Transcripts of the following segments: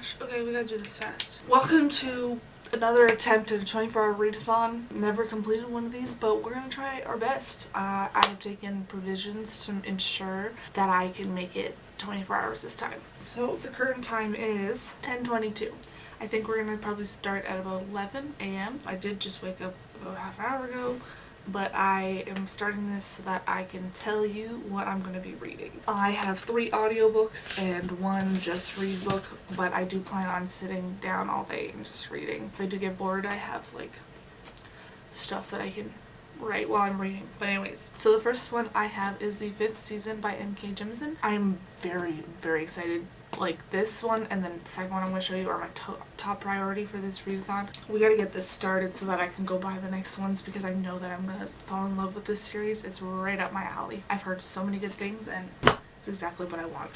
gosh. Okay, we gotta do this fast. Welcome to another attempt at a 24-hour readathon. Never completed one of these, but we're gonna try our best. I have taken provisions to ensure that I can make it 24 hours this time. So the current time is 10:22. I think we're gonna probably start at about 11 a.m. I did just wake up about half an hour ago, but I am starting this so that I can tell you what I'm going to be reading. I have 3 audiobooks and 1 just read book, but I do plan on sitting down all day and just reading. If I do get bored, I have like stuff that I can write while I'm reading. But anyways, so the first one I have is the 5th season by N.K. Jemisin. I'm very, very excited. Like this one and then the second one I'm going to show you are my top priority for this readathon. We got to get this started so that I can go buy the next ones because I know that I'm going to fall in love with this series. It's right up my alley. I've heard so many good things and it's exactly what I want.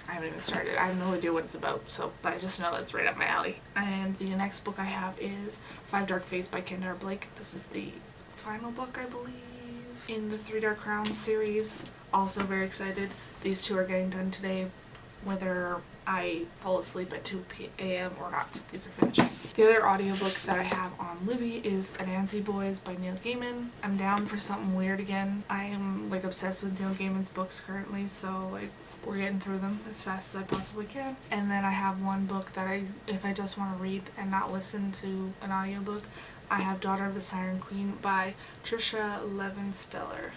I haven't even started. I have no idea what it's about, but I just know it's right up my alley. And the next book I have is 5 Dark Fates by Kendra Blake. This is the final book, I believe, in the 3 Dark Crowns series. Also very excited. These 2 are getting done today, whether I fall asleep at 2 a.m. or not. These are finishing. The other audiobook that I have on Libby is Anansi Boys by Neil Gaiman. I'm down for something weird again. I am like obsessed with Neil Gaiman's books currently, so like we're getting through them as fast as I possibly can. And then I have one book that if I just want to read and not listen to an audiobook, I have Daughter of the Siren Queen by Trisha Levenseller.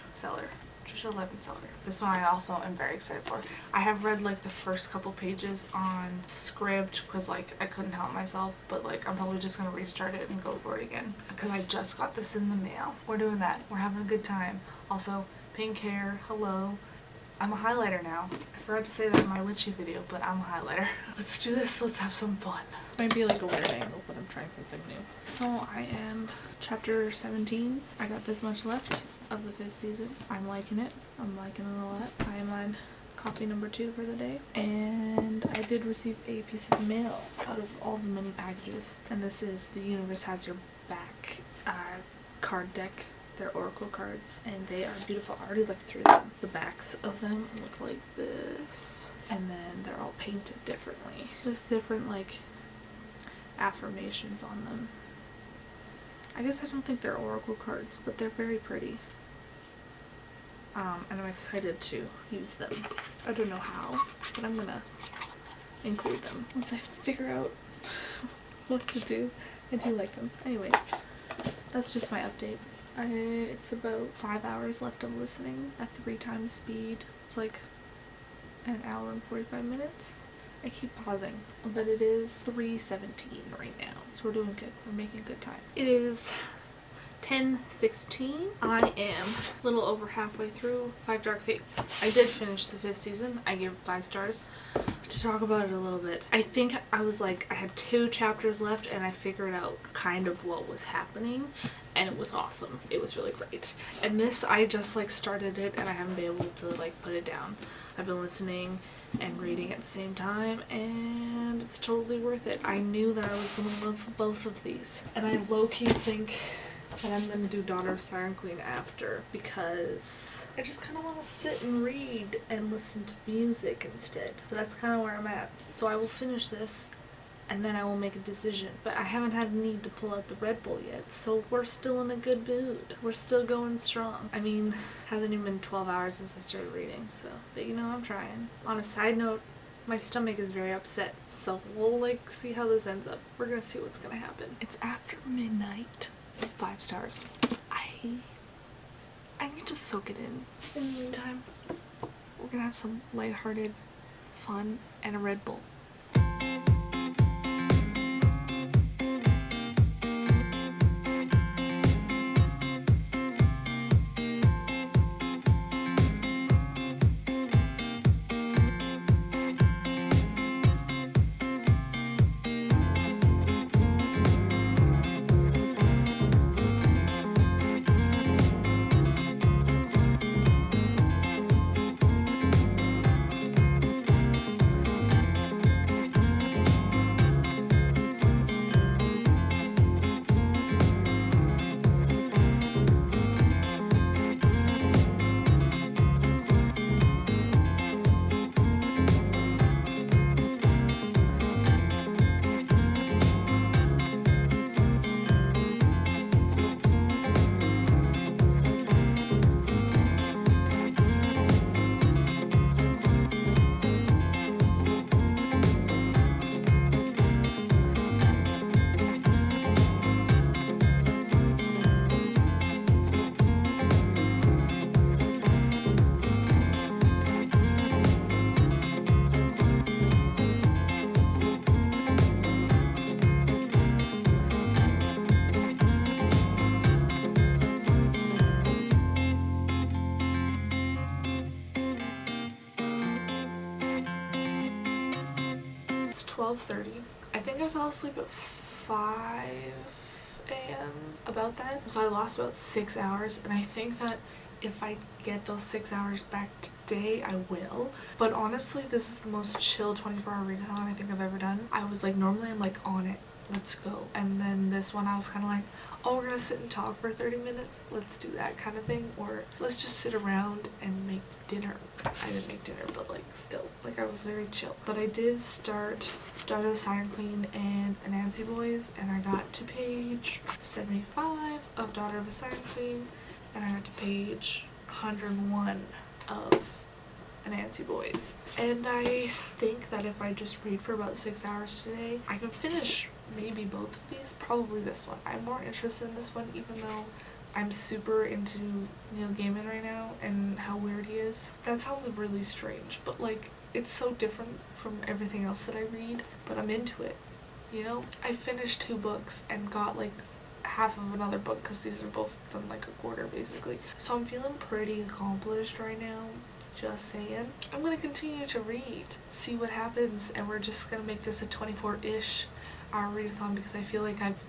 This one I also am very excited for. I have read like the first couple pages on Scribd because like I couldn't help myself, but like I'm probably just gonna restart it and go for it again because I just got this in the mail. We're doing that. We're having a good time. Also, pink hair, hello. I'm a highlighter now. I forgot to say that in my witchy video, but I'm a highlighter. Let's do this. Let's have some fun. This might be like a weird angle, but I'm trying something new. So I am chapter 17. I got this much left of the 5th season. I'm liking it. I'm liking it a lot. I am on copy number 2 for the day. And I did receive a piece of mail out of all the many packages. And this is The Universe Has Your Back card deck. They're oracle cards and they are beautiful. I already looked through them. The backs of them look like this, and then they're all painted differently with different like affirmations on them. I guess I don't think they're oracle cards, but they're very pretty. And I'm excited to use them. I don't know how, but I'm gonna include them once I figure out what to do. I do like them. Anyways, that's just my update. It's about 5 hours left of listening at 3 times speed. It's like an hour and 45 minutes. I keep pausing, but it is 3:17 right now, so we're doing good. We're making good time. It is 10:16. I am a little over halfway through 5 Dark Fates. I did finish the 5th season. I gave it 5 stars. To talk about it a little bit, I think I was like, I had 2 chapters left and I figured out kind of what was happening, and it was awesome. It was really great. And this, I just like started it and I haven't been able to like put it down. I've been listening and reading at the same time, and it's totally worth it. I knew that I was gonna love both of these, and I low-key think that I'm gonna do Daughter of Siren Queen after because I just kind of want to sit and read and listen to music instead. But that's kind of where I'm at. So I will finish this and then I will make a decision. But I haven't had a need to pull out the Red Bull yet, so we're still in a good mood. We're still going strong. I mean, it hasn't even been 12 hours since I started reading, so, but you know, I'm trying. On a side note, my stomach is very upset, so we'll like see how this ends up. We're gonna see what's gonna happen. It's after midnight. 5 stars. I need to soak it in. In the meantime, we're gonna have some lighthearted fun and a Red Bull. 12:30. I think I fell asleep at 5 a.m. about that. So I lost about 6 hours, and I think that if I get those 6 hours back today, I will. But honestly, this is the most chill 24-hour readathon I think I've ever done. I was like, normally I'm like on it, let's go. And then this one I was kind of like, oh, we're gonna sit and talk for 30 minutes, let's do that kind of thing. Or let's just sit around and make dinner. I didn't make dinner, but like still, like I was very chill. But I did start Daughter of the Siren Queen and Anansi Boys, and I got to page 75 of Daughter of the Siren Queen, and I got to page 101 of Anansi Boys. And I think that if I just read for about 6 hours today, I can finish maybe both of these, probably this one. I'm more interested in this one, even though I'm super into Neil Gaiman right now and how weird he is. That sounds really strange, but like it's so different from everything else that I read, but I'm into it, you know? I finished 2 books and got like half of another book because these are both done like a quarter basically. So I'm feeling pretty accomplished right now, just saying. I'm gonna continue to read, see what happens, and we're just gonna make this a 24-ish hour readathon because I feel like I've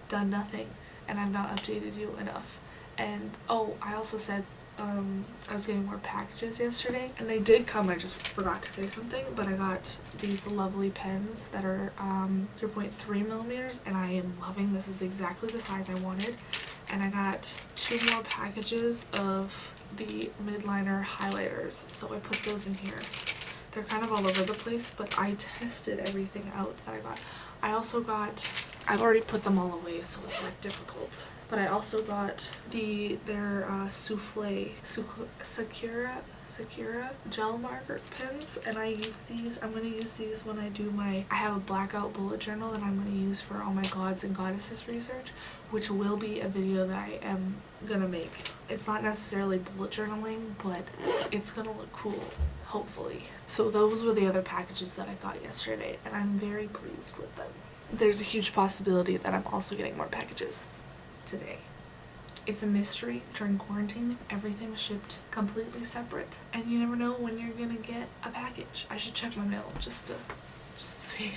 done nothing and I've not updated you enough. And oh, I also said I was getting more packages yesterday, and they did come. I just forgot to say something, but I got these lovely pens that are 0.3 millimeters, and I am loving. This is exactly the size I wanted. And I got 2 more packages of the midliner highlighters, so I put those in here. They're kind of all over the place, but I tested everything out that I got. I also got, I've already put them all away, so it's like difficult. But I also got their Souffle Sakura gel marker pens, and I use these. I'm going to use these when I do I have a blackout bullet journal that I'm going to use for all my gods and goddesses research, which will be a video that I am going to make. It's not necessarily bullet journaling, but it's going to look cool, hopefully. So those were the other packages that I got yesterday, and I'm very pleased with them. There's a huge possibility that I'm also getting more packages today. It's a mystery during quarantine. Everything's shipped completely separate, and you never know when you're gonna get a package. I should check my mail just to see.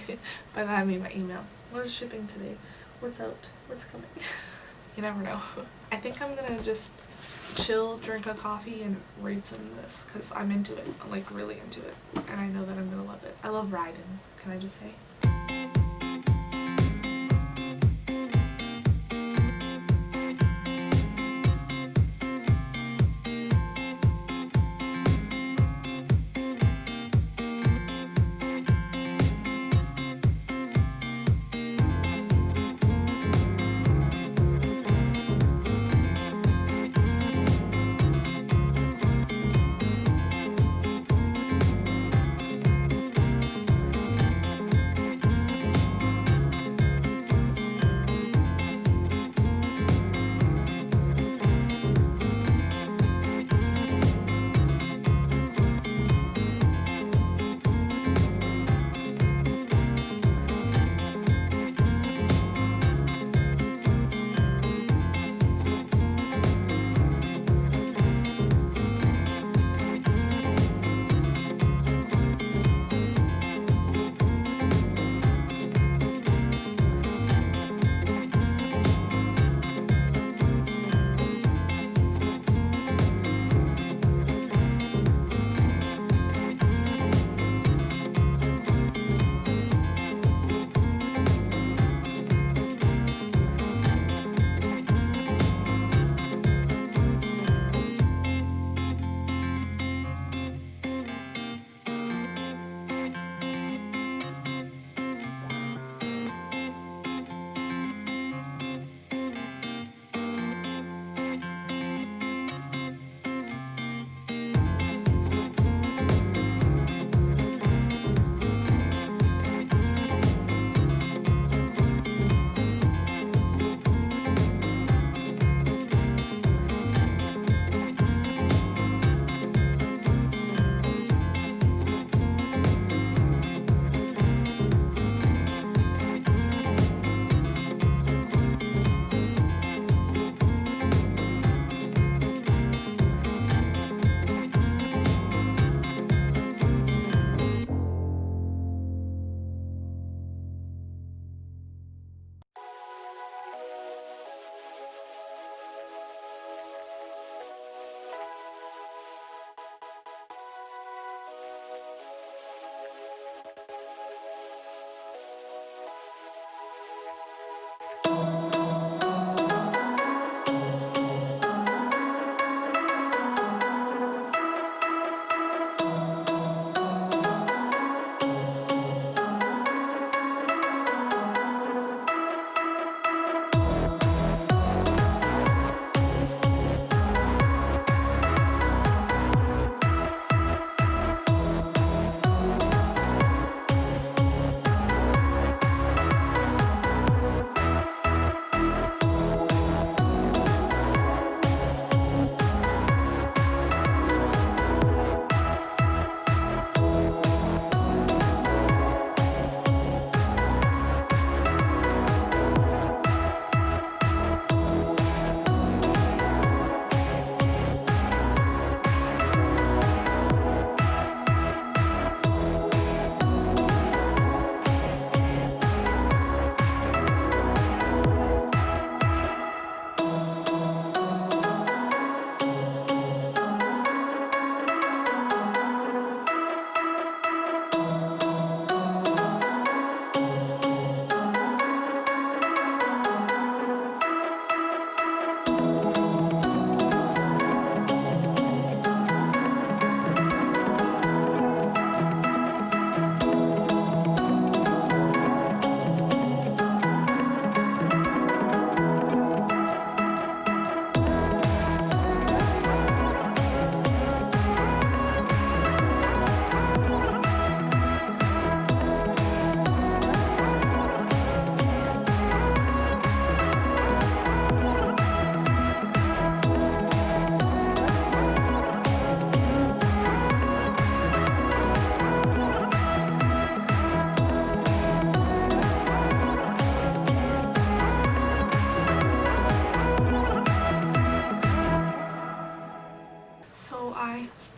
By that I mean my email. What is shipping today? What's out? What's coming? You never know. I think I'm gonna just chill, drink a coffee, and read some of this because I'm into it. I'm like really into it, and I know that I'm gonna love it. I love riding, can I just say?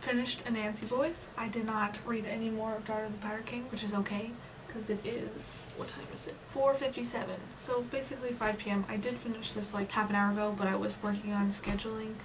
finished Anansi Boys. I did not read any more of Daughter of the Pirate King, which is okay, because it is, what time is it? 4:57. So basically 5 p.m. I did finish this like half an hour ago, but I was working on scheduling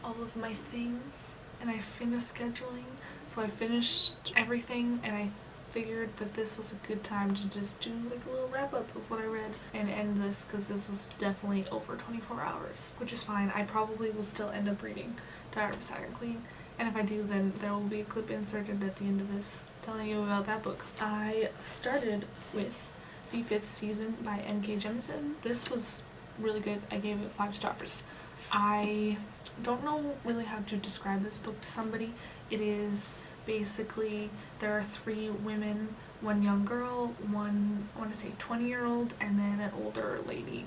all of my things, and I finished scheduling. So I finished everything, and I figured that this was a good time to just do like a little wrap up of what I read and end this, because this was definitely over 24 hours, which is fine. I probably will still end up reading Diary of a Siren Queen, and if I do, then there will be a clip inserted at the end of this telling you about that book. I started with the 5th season by N.K. Jemisin. This was really good. I gave it 5 stars. I don't know really how to describe this book to somebody. It is basically, there are 3 women, 1 young girl, one, I want to say 20-year-old, and then an older lady,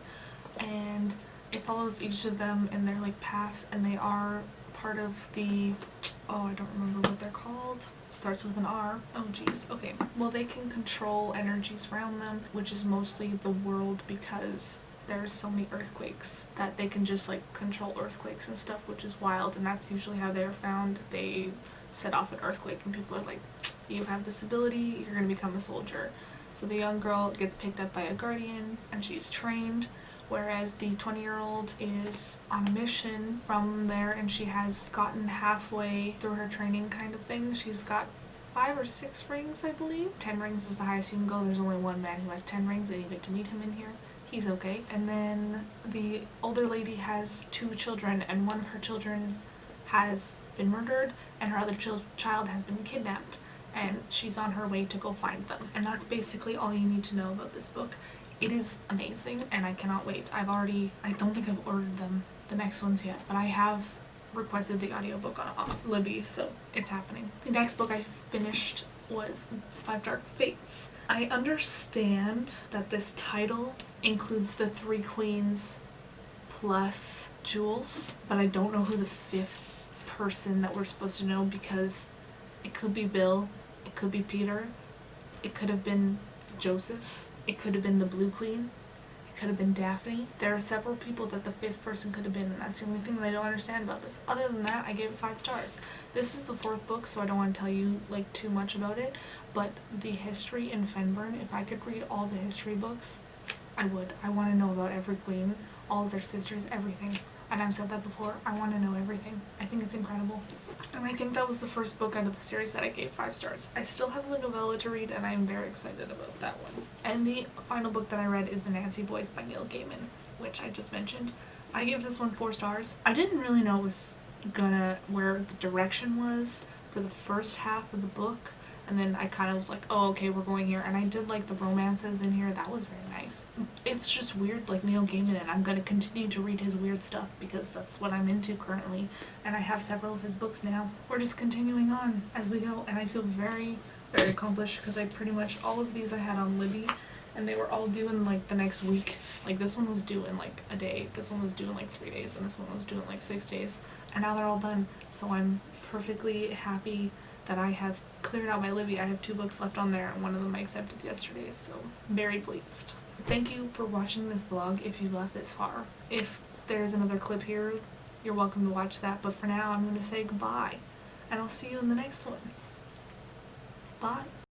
and it follows each of them in their like paths, and they are part of the, oh, I don't remember what they're called. Starts with an R. Oh geez. Okay. Well, they can control energies around them, which is mostly the world, because there's so many earthquakes that they can just like control earthquakes and stuff, which is wild, and that's usually how they're found. They set off an earthquake and people are like, you have this ability, you're gonna become a soldier. So the young girl gets picked up by a guardian and she's trained, whereas the 20-year-old is on a mission from there, and she has gotten halfway through her training kind of thing. She's got 5 or 6 rings, I believe. 10 rings is the highest you can go. There's only one man who has 10 rings, and you get to meet him in here. He's okay. And then the older lady has 2 children, and one of her children has been murdered, and her other child has been kidnapped, and she's on her way to go find them. And that's basically all you need to know about this book. It is amazing, and I cannot wait. I don't think I've ordered the next ones yet, but I have requested the audiobook on Libby, so it's happening. The next book I finished was 5 Dark Fates. I understand that this title includes the 3 queens plus Jules, but I don't know who the 5th person that we're supposed to know, because it could be Bill, it could be Peter, it could have been Joseph, it could have been the Blue Queen, it could have been Daphne. There are several people that the 5th person could have been, and that's the only thing that I don't understand about this. Other than that, I gave it 5 stars. This is the 4th book, so I don't want to tell you like too much about it, but the history in Fenburn, if I could read all the history books, I would. I want to know about every queen, all of their sisters, everything. And I've said that before, I want to know everything. I think it's incredible. And I think that was the first book out of the series that I gave 5 stars. I still have the novella to read, and I'm very excited about that one. And the final book that I read is The Nancy Boys by Neil Gaiman, which I just mentioned. I gave this one 4 stars. I didn't really know it was where the direction was for the first half of the book, and then I kind of was like, oh, okay, we're going here. And I did like the romances in here. That was very nice. It's just weird, like Neil Gaiman, and I'm going to continue to read his weird stuff because that's what I'm into currently. And I have several of his books now. We're just continuing on as we go, and I feel very, very accomplished because I pretty much, all of these I had on Libby, and they were all due in like the next week. Like this one was due in like a day, this one was due in like 3 days, and this one was due in like 6 days. And now they're all done. So I'm perfectly happy that I have cleared out my Libby. I have 2 books left on there, and one of them I accepted yesterday, so very pleased. Thank you for watching this vlog if you got this far. If there's another clip here, you're welcome to watch that, but for now I'm going to say goodbye, and I'll see you in the next one. Bye.